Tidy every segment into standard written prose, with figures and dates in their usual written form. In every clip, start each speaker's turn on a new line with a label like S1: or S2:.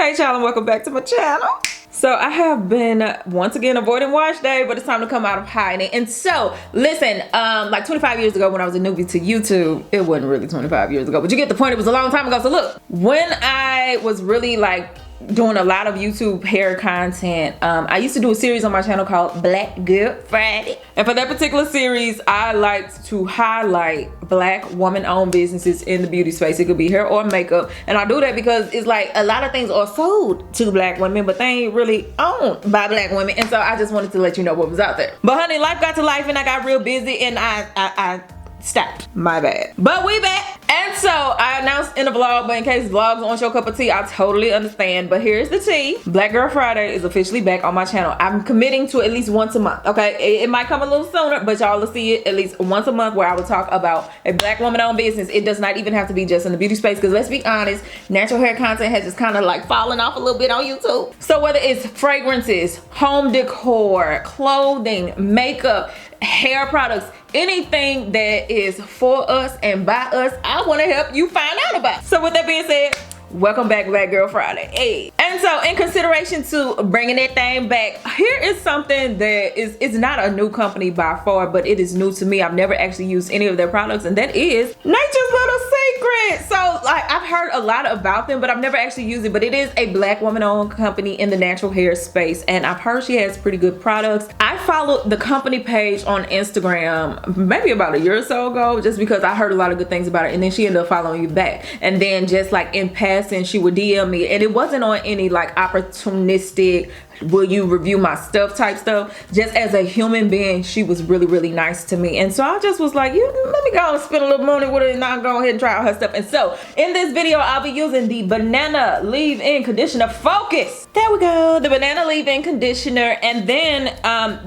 S1: Hey y'all, and welcome back to my channel. So I have been once again avoiding wash day, but it's time to come out of hiding. And so listen, like 25 years ago when I was a newbie to YouTube, it wasn't really 25 years ago, but you get the point, it was a long time ago. So look, when I was really like doing a lot of YouTube hair content, I used to do a series on my channel called Black Girl Friday, and for that particular series I liked to highlight Black woman-owned businesses in the beauty space. It could be hair or makeup, and I do that because it's like a lot of things are sold to Black women but they ain't really owned by Black women, and so I just wanted to let you know what was out there. But honey, life got to life and I got real busy and I stopped. My bad. But we back. And so I announced in the vlog, but in case vlogs aren't your cup of tea, I totally understand. But here's the tea. Black Girl Friday is officially back on my channel. I'm committing to at least once a month, okay? It might come a little sooner, but y'all will see it at least once a month where I will talk about a Black woman-owned business. It does not even have to be just in the beauty space, because let's be honest, natural hair content has just kind of like fallen off a little bit on YouTube. So whether it's fragrances, home decor, clothing, makeup, hair products, anything that is for us and by us, I want to help you find out about. So with that being said, welcome back, Black Girl Friday. Hey. And so in consideration to bringing that thing back, here is something that is not a new company by far, but it is new to me. I've never actually used any of their products, and that is Nature's Little Secret. So like, I've heard a lot about them, but I've never actually used it. But it is a Black woman-owned company in the natural hair space, and I've heard she has pretty good products. I followed the company page on Instagram maybe about a year or so ago, just because I heard a lot of good things about it, and then she ended up following me back. And then just like in passing, she would DM me, and it wasn't on any like opportunistic, will you review my stuff type stuff. Just as a human being, she was really, really nice to me. And so I just was like, let me go and spend a little money with her and I'll go ahead and try out her stuff. And so in this video, I'll be using the Banana Leave-In Conditioner Focus. There we go, the Banana Leave-In Conditioner. And then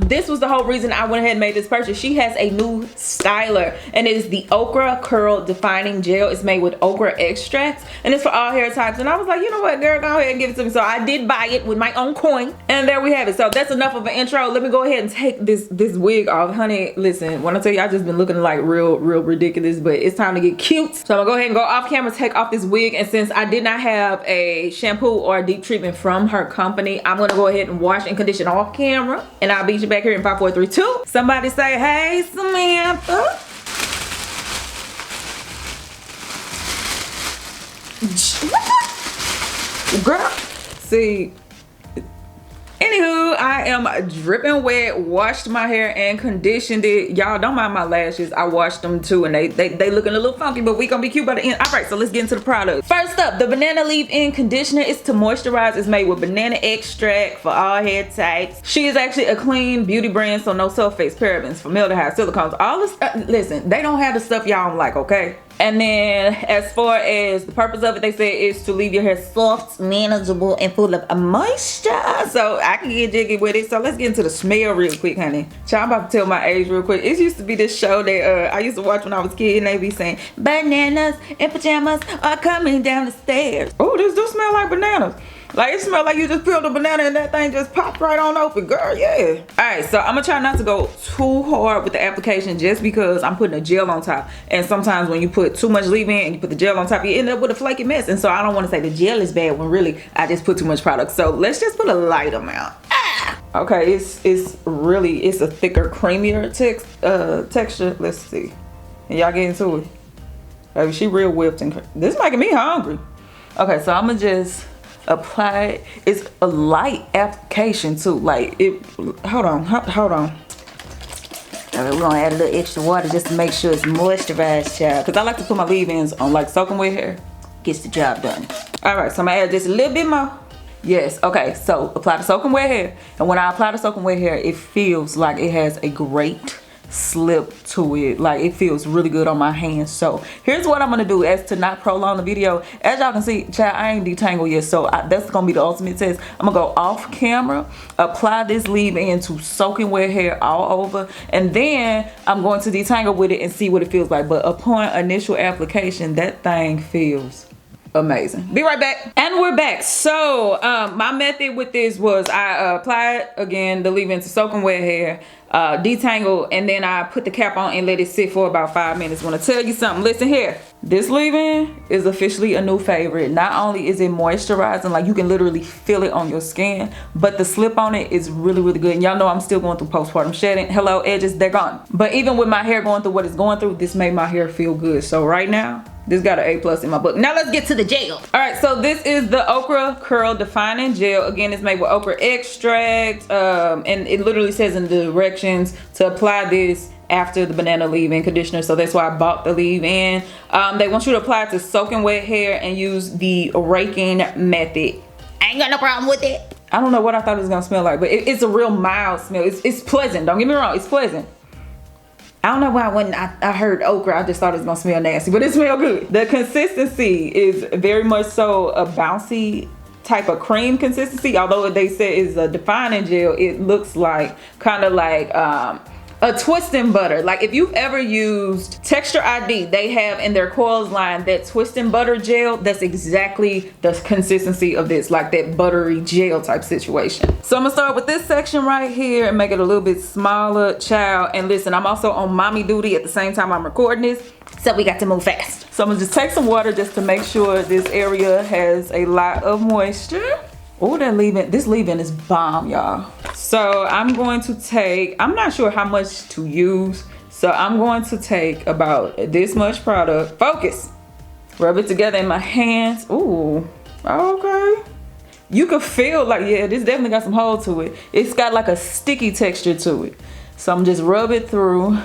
S1: this was the whole reason I went ahead and made this purchase. She has a new styler, and it is the Okra Curl Defining Gel. It's made with okra extracts, and it's for all hair types. And I was like, you know what, girl, go ahead and give it to me. So I did buy it with my own coin. And there we have it. So that's enough of an intro. Let me go ahead and take this wig off. Honey, listen, when I tell you I just been looking like real ridiculous, but it's time to get cute. So I'm gonna go ahead and go off camera, take off this wig. And since I did not have a shampoo or a deep treatment from her company, I'm gonna go ahead and wash and condition off camera. And I'll beat you back here in 5, 4, 3, 2. Somebody say, hey, Samantha. Girl, see, anywho, I am dripping wet, washed my hair and conditioned it. Y'all don't mind my lashes, I washed them too, and they looking a little funky, but we gonna be cute by the end. All right, so let's get into the product. First up, the Banana Leave-In Conditioner is to moisturize. It's made with banana extract for all hair types. She is actually a clean beauty brand, so no sulfates, parabens, formaldehyde, silicones, all this. Listen, they don't have the stuff y'all don't like, okay? And then as far as the purpose of it, they say is to leave your hair soft, manageable, and full of moisture. So I can get jiggy with it. So let's get into the smell real quick, honey. Child, I'm about to tell my age real quick. It used to be this show that I used to watch when I was a kid, and they be saying, bananas and pajamas are coming down the stairs. Oh, this do smell like bananas. Like, it smells like you just peeled a banana and that thing just popped right on open, girl, yeah. All right, so I'm gonna try not to go too hard with the application just because I'm putting a gel on top. And sometimes when you put too much leave-in and you put the gel on top, you end up with a flaky mess. And so I don't wanna say the gel is bad when really I just put too much product. So let's just put a light amount. Ah! Okay, it's a thicker, creamier texture. Let's see. And y'all get into it. Baby, she real whipped and this is making me hungry. Okay, so I'm gonna just apply it. It's a light application too, like it. Hold on. Okay, we're gonna add a little extra water just to make sure it's moisturized, child, because I like to put my leave-ins on like soaking wet hair. Gets the job done. All right, so I'm gonna add just a little bit more. Yes, okay, so apply the soaking wet hair, and when I apply the soaking wet hair, it feels like it has a great slip to it. Like, it feels really good on my hands. So here's what I'm gonna do as to not prolong the video. As y'all can see, child, I ain't detangled yet, so that's gonna be the ultimate test. I'm gonna go off camera, apply this leave-in to soaking wet hair all over, and then I'm going to detangle with it and see what it feels like. But upon initial application, that thing feels amazing. Be right back. And we're back. So my method with this was I applied again the leave-in to soaking wet hair. detangle, and then I put the cap on and let it sit for about 5 minutes. When I tell you something, listen here, this leave-in is officially a new favorite. Not only is it moisturizing, like you can literally feel it on your skin, but the slip on it is really, really good. And y'all know I'm still going through postpartum shedding. Hello, edges, they're gone. But even with my hair going through what it's going through, this made my hair feel good. So right now, this got an A+ in my book. Now let's get to the gel. All right, so this is the Okra Curl Defining Gel. Again, it's made with okra extract, and it literally says in the directions to apply this after the banana leave-in conditioner. So that's why I bought the leave-in. They want you to apply it to soaking wet hair and use the raking method. I ain't got no problem with it. I don't know what I thought it was gonna smell like, but it's a real mild smell. It's pleasant, don't get me wrong, it's pleasant. I don't know why when I heard okra, I just thought it was gonna smell nasty, but it smells good. The consistency is very much so a bouncy type of cream consistency. Although they say it's a defining gel, it looks like kind of like a twisting butter. Like if you've ever used Texture ID, they have in their coils line that twisting butter gel. That's exactly the consistency of this, like that buttery gel type situation. So I'm gonna start with this section right here and make it a little bit smaller, child. And listen, I'm also on mommy duty at the same time I'm recording this, so we got to move fast. So I'm gonna just take some water just to make sure this area has a lot of moisture. Oh, that leave-in, this leave-in is bomb, y'all. So I'm going to take, I'm not sure how much to use, so I'm going to take about this much product. Focus. Rub it together in my hands. Ooh, okay. You can feel like, yeah, this definitely got some hold to it. It's got like a sticky texture to it. So I'm just rub it through.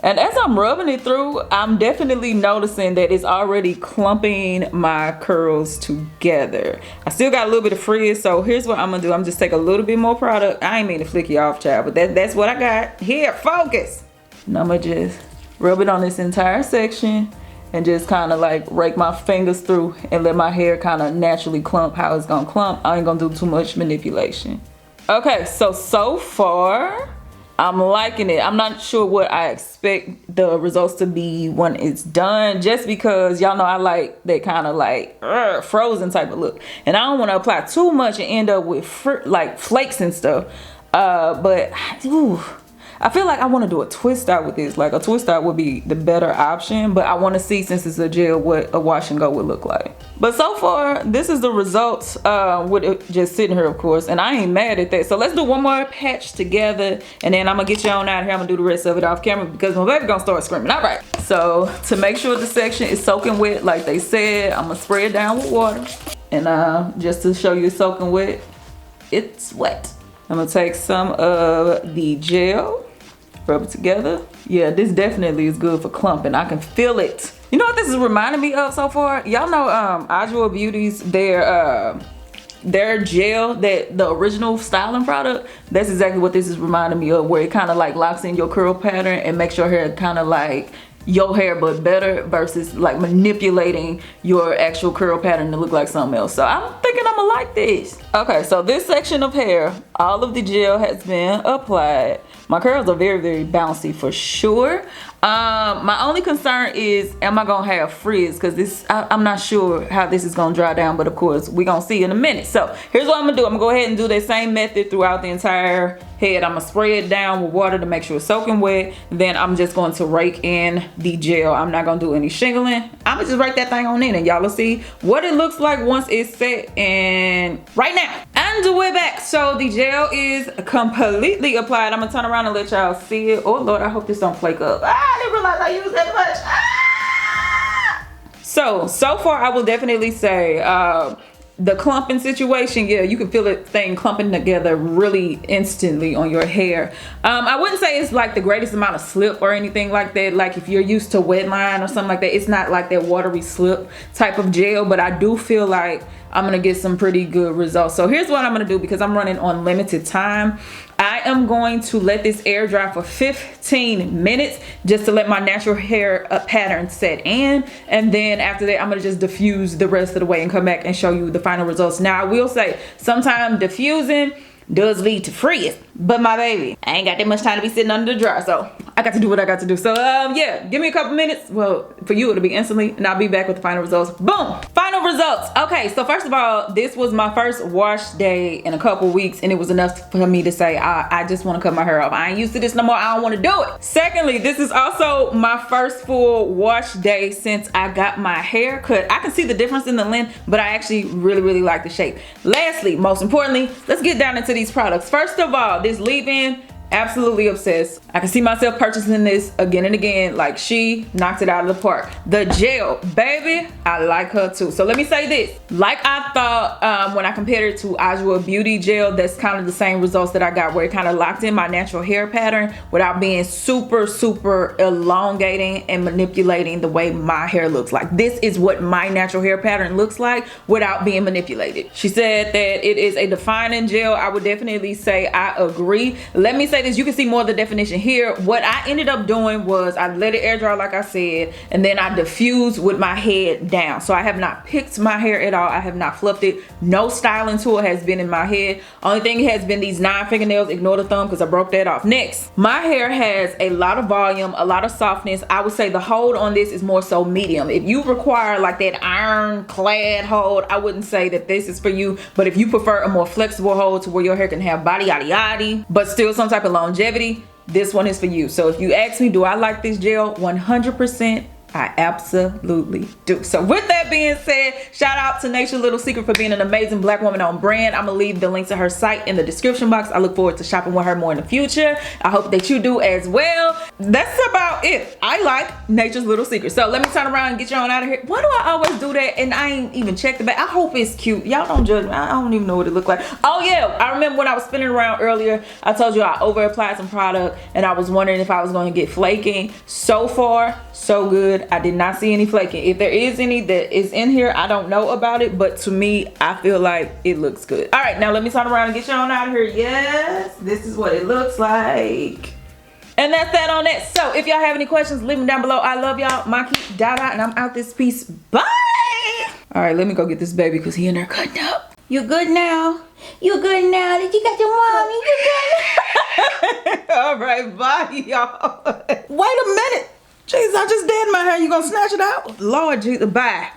S1: And as I'm rubbing it through, I'm definitely noticing that it's already clumping my curls together. I still got a little bit of frizz, so here's what I'm gonna do. I'm just take a little bit more product. I ain't mean to flick you off, child, but that's what I got. Here, focus. And I'm gonna just rub it on this entire section and just kind of like rake my fingers through and let my hair kind of naturally clump how it's gonna clump. I ain't gonna do too much manipulation. Okay, so far, I'm liking it. I'm not sure what I expect the results to be when it's done, just because y'all know I like that kind of like frozen type of look. And I don't want to apply too much and end up with like flakes and stuff. But ooh, I feel like I want to do a twist out with this. Like a twist out would be the better option, but I want to see, since it's a gel, what a wash and go would look like. But so far, this is the results with it just sitting here, of course, and I ain't mad at that. So let's do one more patch together, and then I'm gonna get you on out here. I'm gonna do the rest of it off camera because my baby gonna start screaming. All right, so to make sure the section is soaking wet like they said, I'm gonna spray it down with water. And just to show you it's soaking wet, it's wet. I'm gonna take some of the gel, rub it together. Yeah, this definitely is good for clumping. I can feel it. You know what this is reminding me of so far? Y'all know Hazelwood Beauty's their gel, that the original styling product. That's exactly what this is reminding me of, where it kind of like locks in your curl pattern and makes your hair kind of like your hair but better, versus like manipulating your actual curl pattern to look like something else. So I'm thinking I'm gonna like this. Okay, so this section of hair, all of the gel has been applied. My curls are very, very bouncy for sure. My only concern is, am I gonna have frizz? Because this, I'm not sure how this is gonna dry down, but of course we gonna see in a minute. So here's what I'm gonna do. I'm gonna go ahead and do that same method throughout the entire head. I'm gonna spray it down with water to make sure it's soaking wet. Then I'm just going to rake in the gel. I'm not gonna do any shingling. I'm gonna just rake that thing on in, and y'all will see what it looks like once it's set. And right now, and we're back. So the gel is completely applied. I'm gonna turn around and let y'all see it. Oh Lord, I hope this don't flake up. I didn't realize I used that much. So far I will definitely say the clumping situation, yeah, you can feel it thing clumping together really instantly on your hair. I wouldn't say it's like the greatest amount of slip or anything like that. Like if you're used to wet line or something like that, it's not like that watery slip type of gel, but I do feel like I'm gonna get some pretty good results. So here's what I'm gonna do, because I'm running on limited time. I am going to let this air dry for 15 minutes just to let my natural hair pattern set in. And then after that, I'm gonna just diffuse the rest of the way and come back and show you the final results. Now I will say, sometimes diffusing does lead to frizz, but my baby, I ain't got that much time to be sitting under the dryer, so I got to do what I got to do. So yeah, give me a couple minutes. Well, for you it'll be instantly, and I'll be back with the final results. Boom, final results. Okay, so first of all, this was my first wash day in a couple weeks, and it was enough for me to say I just want to cut my hair off. I ain't used to this no more. I don't want to do it. Secondly, this is also my first full wash day since I got my hair cut. I can see the difference in the length, but I actually really like the shape. Lastly, most importantly, let's get down into these products. First of all, this leave-in, absolutely obsessed. I can see myself purchasing this again and again. Like, she knocked it out of the park. The gel, baby, I like her too. So let me say this, like I thought when I compared it to Hazelwood Beauty gel, that's kind of the same results that I got, where it kind of locked in my natural hair pattern without being super elongating and manipulating the way my hair looks like. This is what my natural hair pattern looks like without being manipulated. She said that it is a defining gel. I would definitely say I agree. Let me say this, you can see more of the definition here. What I ended up doing was I let it air dry like I said, and then I diffused with my head down. So I have not picked my hair at all. I have not fluffed it. No styling tool has been in my head. Only thing has been these 9 fingernails. Ignore the thumb because I broke that off. Next, my hair has a lot of volume, a lot of softness. I would say the hold on this is more so medium. If you require like that ironclad hold, I wouldn't say that this is for you. But if you prefer a more flexible hold to where your hair can have body yaddy yaddy, but still some type of longevity, this one is for you. So if you ask me, do I like this gel? 100%. I absolutely do. So with that being said, shout out to Nature's Little Secret for being an amazing black woman on brand. I'm gonna leave the link to her site in the description box. I look forward to shopping with her more in the future. I hope that you do as well. That's about it. I like Nature's Little Secret. So let me turn around and get you on out of here. Why do I always do that and I ain't even checked the back? I hope it's cute. Y'all don't judge me. I don't even know what it looked like. Oh yeah, I remember when I was spinning around earlier, I told you I over applied some product and I was wondering if I was going to get flaking. So far, so good. I did not see any flaking. If there is any that is in here, I don't know about it, but to me, I feel like it looks good. All right, now let me turn around and get you on out of here. Yes, this is what it looks like. And that's that on that. So if y'all have any questions, leave them down below. I love y'all. Maki, Dada, and I'm out this piece. Bye. All right, let me go get this baby because he in there cutting up. You good now? You good now? Did you got your mommy? You good? All right, bye, y'all. Wait a minute. Jesus, I just did my hair. You gonna snatch it out? Lord Jesus, bye.